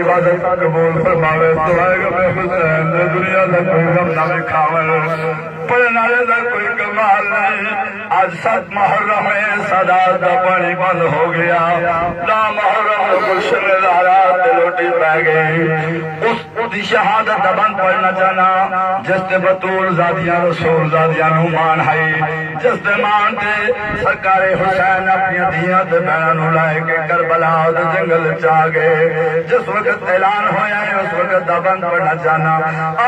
عبادت قبول فرماوے دعائے میں حسین نے دنیا دا کوئی غم نہ کھاوے پڑھنے والے دا کوئی کمال نہیں آج 7 محرم ہے سادات دا پانی بند ہو گیا نا محرم گلشن زہرات لوٹی پہ گئی اس دی شہادت دا بند پڑھنا چاہنا جس تے بطول زادیاں رسول زادیاں نو مان ہے جس تے مان تے سرکار حسین اپنی دیاں تے بہناں نو لائے کے کربلا دے جنگل چا گئے جس وقت اعلان ہویا ہے اس وقت دا بند پڑھنا چاہنا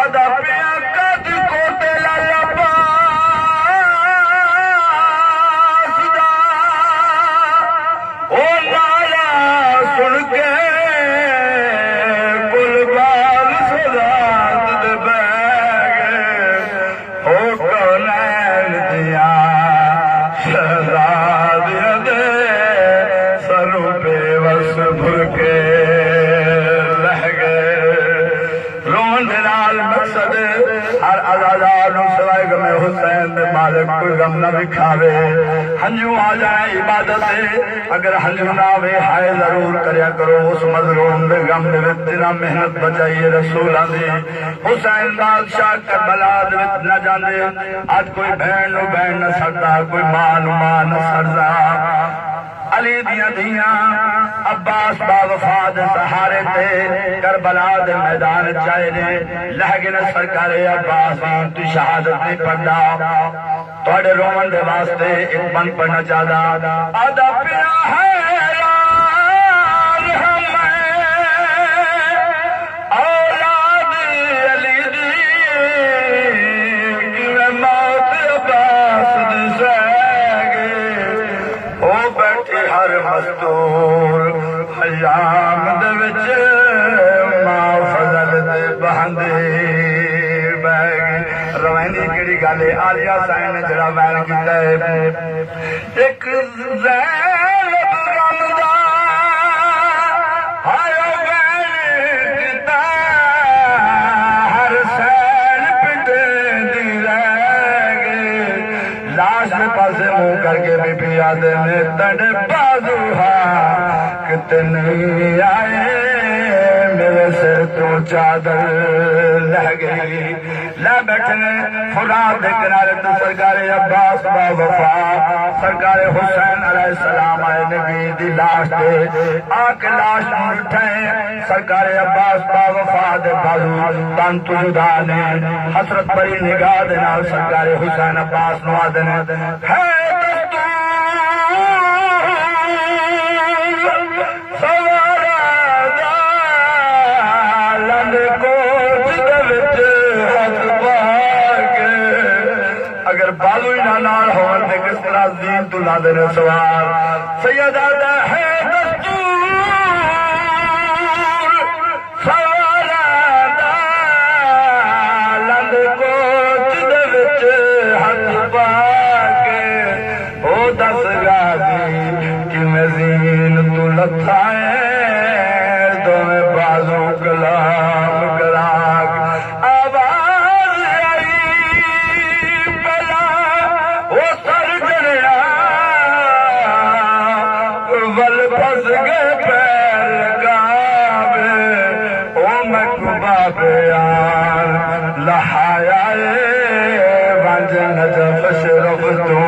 آدھا پیا قد کو تیلا لباس دا او لالا سن کے کل بال سلات دے بے گئے او کونین دیا شہزادیاں دے سروں پہ وس بھر کے ہر عزادار نو سوائے غم حسین دے مالک کوئی غم نہ دکھاوے ہنجو آ جائے عبادت سے اگر ہنجو نہ آوے ہائے ضرور کریا کرو اس مظلوم دے غم دے وچ جنہ محنت بچائیے رسولاں دی حسین بادشاہ کربلا دے وچ نہ جاندے آج کوئی بہن نو بہن نہ سڑدا کوئی ماں نو ماں نہ سڑدا علی دیاں دیاں عباس با وفا دے سہارے تے کربلا دے میدان چائے نے لہگن سرکار عباس تو شہادت نہیں پڑھدا تواڈے رومن دے واسطے ایک بند پڑھنا چاہدا آدھا پیا حیران ہمیں اولاد علی دی کہ موت عباس دی ہر مستور حیام دے وچ ماں فضل دے بہندے بیگ روینی کیڑی گل ہے عالیہ سائن نے جڑا بیان کیتا ہے ایک زینب رمضان ہائے بیان کیتا ہر سین پٹے دی رہ گئے لاش کے پاسے منہ کر کے بی بی آدھے نے تڑے بازو کتے نہیں آئے میرے سر تو چادر لہ گئی لہ بیٹھنے فرات دے کنارے تو سرکار عباس با وفا سرکار حسین علیہ السلام آئے نبی دی لاش دے آکے لاش اٹھائے سرکار عباس با وفا دے بازو تن تو جدا نے حسرت بری نگاہ دے نال سرکار حسین عباس نو آدھنے ہے اگر بالو ہی نہ نال ہون تے کس طرح دین تو لا دینے سوال سید آدھا ہے دستور سوال آدھا لند کوچ دے وچ ہاتھ پا کے او دس گاڑی کہ میں زین تو لتھائے دو میں بازو کلام کراک لہایا ونج نجف شرف تو